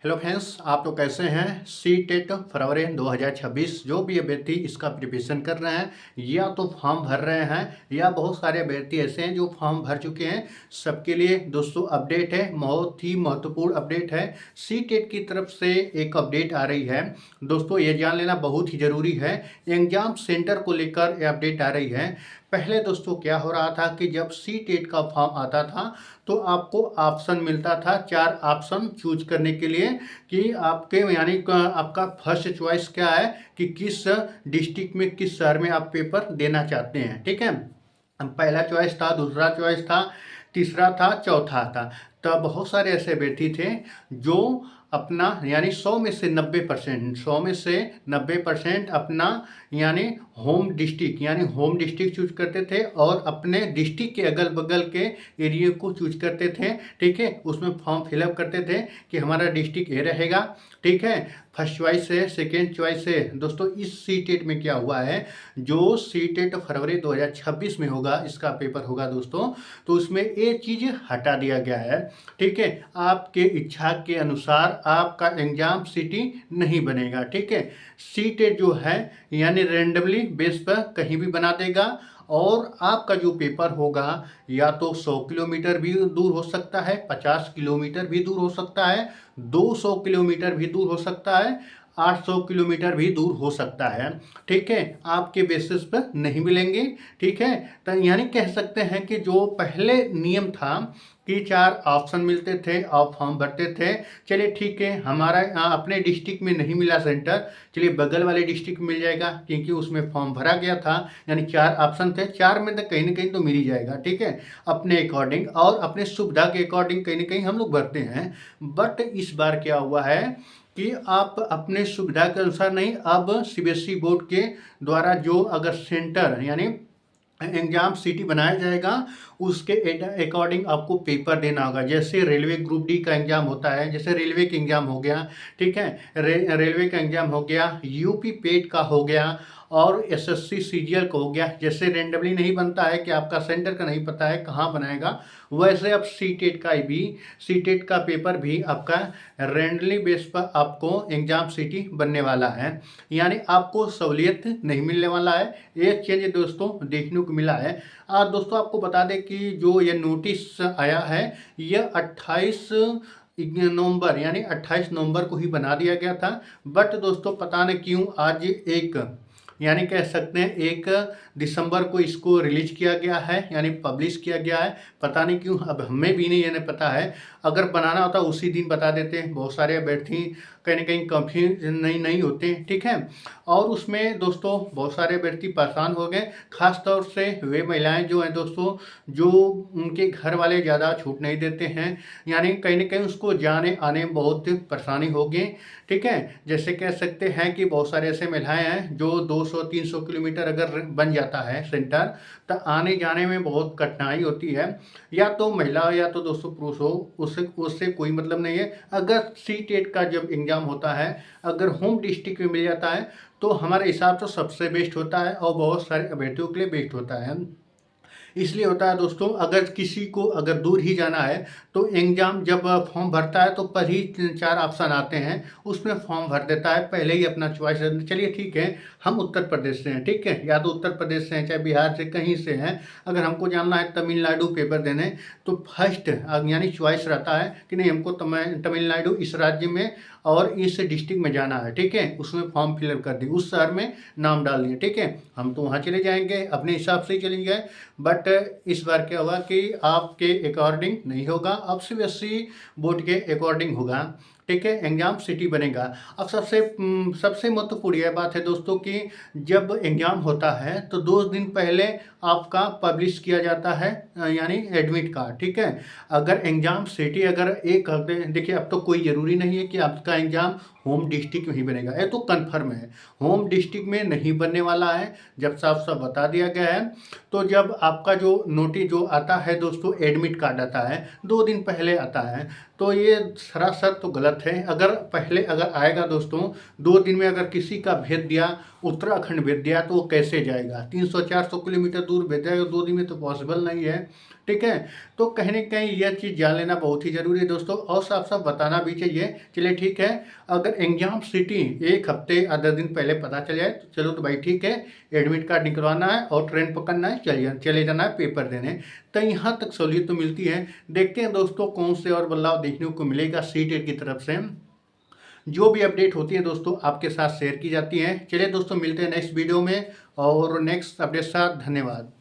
Hello friends, आप लोग कैसे हैं। सी टेट फरवरी 2026 जो भी अभ्यर्थी इसका प्रिपरेशन कर रहे हैं या तो फॉर्म भर रहे हैं या बहुत सारे अभ्यर्थी ऐसे हैं जो फॉर्म भर चुके हैं, सबके लिए दोस्तों अपडेट है। बहुत ही महत्वपूर्ण अपडेट है। सी टेट की तरफ से एक अपडेट आ रही है दोस्तों, ये जान लेना बहुत ही ज़रूरी है। एग्जाम सेंटर को लेकर ये अपडेट आ रही है। पहले दोस्तों क्या हो रहा था कि जब सी टेट का फॉर्म आता था तो आपको ऑप्शन मिलता था, 4 ऑप्शन चूज करने के लिए कि आपके यानी आपका फर्स्ट चॉइस क्या है कि किस डिस्ट्रिक्ट में, किस शहर में आप पेपर देना चाहते हैं। ठीक है, पहला चॉइस था, दूसरा चॉइस था, तीसरा था, चौथा था। तब बहुत सारे ऐसे अभ्यर्थी थे जो अपना यानी 100 में से 90%, 100 में से 90% अपना यानी होम डिस्ट्रिक्ट चूज करते थे और अपने डिस्ट्रिक्ट के अगल बगल के एरिया को चूज करते थे। ठीक है, उसमें फॉर्म फिलअप करते थे कि हमारा डिस्ट्रिक्ट ये रहेगा। ठीक है, फर्स्ट चॉइस है, सेकेंड चॉइस है। दोस्तों इस सी टेट में क्या हुआ है, जो सी टेट फरवरी 2026 में होगा, इसका पेपर होगा दोस्तों, तो उसमें ये चीज़ हटा दिया गया है। ठीक है, आपके इच्छा के अनुसार आपका एग्जाम सिटी नहीं बनेगा। ठीक है, सी टेट जो है यानी रेंडमली बेस पर कहीं भी बना देगा और आपका जो पेपर होगा या तो 100 किलोमीटर भी दूर हो सकता है, 50 किलोमीटर भी दूर हो सकता है, 200 किलोमीटर भी दूर हो सकता है, 800 किलोमीटर भी दूर हो सकता है। ठीक है, आपके बेसिस पर नहीं मिलेंगे। ठीक है, तो यानी कह सकते हैं कि जो पहले नियम था कि 4 ऑप्शन मिलते थे, आप फॉर्म भरते थे। चलिए ठीक है, हमारा अपने डिस्ट्रिक्ट में नहीं मिला सेंटर, चलिए बगल वाले डिस्ट्रिक्ट मिल जाएगा क्योंकि उसमें फॉर्म भरा गया था। यानी 4 ऑप्शन थे, 4 में तो कहीं ना कहीं तो मिल ही जाएगा। ठीक है, अपने अकॉर्डिंग और अपने सुविधा के अकॉर्डिंग कहीं ना कहीं हम लोग भरते हैं। बट इस बार क्या हुआ है कि आप अपने सुविधा के अनुसार नहीं, अब सीबीएसई बोर्ड के द्वारा जो अगर सेंटर यानी एग्जाम सिटी बनाया जाएगा उसके अकॉर्डिंग आपको पेपर देना होगा। जैसे रेलवे ग्रुप डी का एग्जाम होता है, जैसे रेलवे का एग्जाम हो गया। ठीक है, रेलवे का एग्जाम हो गया, यूपी पेट का हो गया और एसएससी सीजीएल का हो गया। जैसे रेंडमली नहीं बनता है कि आपका सेंटर का नहीं पता है कहाँ बनाएगा, वैसे अब सी टेट का पेपर भी आपका रेंडमली बेस पर आपको एग्जाम सिटी बनने वाला है। यानी आपको सहूलियत नहीं मिलने वाला है। एक चेंज दोस्तों देखने को मिला है। दोस्तों आपको बता दें कि जो ये नोटिस आया है यह 28 नवंबर यानी 28 नवंबर को ही बना दिया गया था। बट दोस्तों पता नहीं क्यों आज एक यानी कह सकते हैं 1 दिसंबर को इसको रिलीज किया गया है यानी पब्लिश किया गया है। पता नहीं क्यों, अब हमें भी नहीं यानी पता है। अगर बनाना होता उसी दिन बता देते। बहुत सारे अभ्यर्थी कहीं ना कहीं कंफ्यूज नहीं होते। ठीक है, और उसमें दोस्तों बहुत सारे अभ्यर्थी परेशान हो गए, खास तौर से वे महिलाएं जो हैं दोस्तों, जो उनके घर वाले ज़्यादा छूट नहीं देते हैं, यानी कहीं ना कहीं उसको जाने आने में बहुत परेशानी होगी। ठीक है, जैसे कह सकते हैं कि बहुत सारे ऐसे महिलाएं हैं जो 200-300 किलोमीटर अगर बन जाता है सेंटर, तो आने जाने में बहुत कठिनाई होती है। या तो महिला हो या तो दोस्तों पुरुष हो, उससे कोई मतलब नहीं है। अगर सी टेट का जब एग्ज़ाम होता है, अगर होम डिस्ट्रिक्ट में मिल जाता है तो हमारे हिसाब से सबसे बेस्ट होता है और बहुत सारे अभ्यर्थियों के लिए बेस्ट होता है। इसलिए होता है दोस्तों, अगर किसी को अगर दूर ही जाना है तो एग्जाम जब फॉर्म भरता है तो पर ही 4 ऑप्शन आते हैं, उसमें फॉर्म भर देता है, पहले ही अपना चॉइस। चलिए ठीक है, हम उत्तर प्रदेश से हैं, ठीक है, या तो उत्तर प्रदेश से हैं चाहे बिहार से कहीं से हैं, अगर हमको जाना है तमिलनाडु पेपर देने तो फर्स्ट यानी चॉइस रहता है कि नहीं हमको तमिलनाडु इस राज्य में और इस डिस्ट्रिक्ट में जाना है। ठीक है, उसमें फॉर्म फिलअप कर दिए, उस शहर में नाम डाल दिए। ठीक है, हम तो वहाँ चले जाएंगे, अपने हिसाब से ही चलेंगे। बट इस बार क्या हुआ कि आपके अकॉर्डिंग नहीं होगा, अब सीबीएसई बोर्ड के अकॉर्डिंग होगा। ठीक है, एग्जाम सिटी बनेगा। अब सबसे महत्वपूर्ण यह बात है दोस्तों कि जब एग्जाम होता है तो 2 दिन पहले आपका पब्लिश किया जाता है यानी एडमिट कार्ड। ठीक है, अगर एग्जाम सिटी अगर एक हफ्ते, देखिए अब तो कोई ज़रूरी नहीं है कि आपका एग्जाम होम डिस्ट्रिक्ट में ही बनेगा, ये तो कन्फर्म है होम डिस्ट्रिक्ट में नहीं बनने वाला है, जब साफ साफ बता दिया गया है। तो जब आपका जो नोटिस जो आता है दोस्तों, एडमिट कार्ड आता है 2 दिन पहले आता है, तो ये सरासर तो गलत है। अगर पहले अगर आएगा दोस्तों 2 दिन में, अगर किसी का भेज दिया, उत्तराखंड भेज दिया, तो वो कैसे जाएगा, 300-400 किलोमीटर दूर भेज जाएगा 2 दिन में, तो पॉसिबल नहीं है। ठीक है। तो कहीं न कहीं यह चीज़ जान लेना बहुत ही ज़रूरी है दोस्तों, और साफ-साफ बताना भी चाहिए। चलिए ठीक है, अगर एग्ज़ाम सिटी 1 हफ्ते या 10 दिन पहले पता चल जाए तो चलो तो भाई ठीक है, एडमिट कार्ड निकलवाना है और ट्रेन पकड़ना है, चले जाना है पेपर देने। तो यहाँ तक सहूलियत तो मिलती है। देखते हैं दोस्तों कौन से और बदलाव देखने को मिलेगा सीटेट की तरफ से। जो भी अपडेट होती है दोस्तों आपके साथ शेयर की जाती हैं। चलिए दोस्तों मिलते हैं नेक्स्ट वीडियो में और नेक्स्ट अपडेट के साथ। धन्यवाद।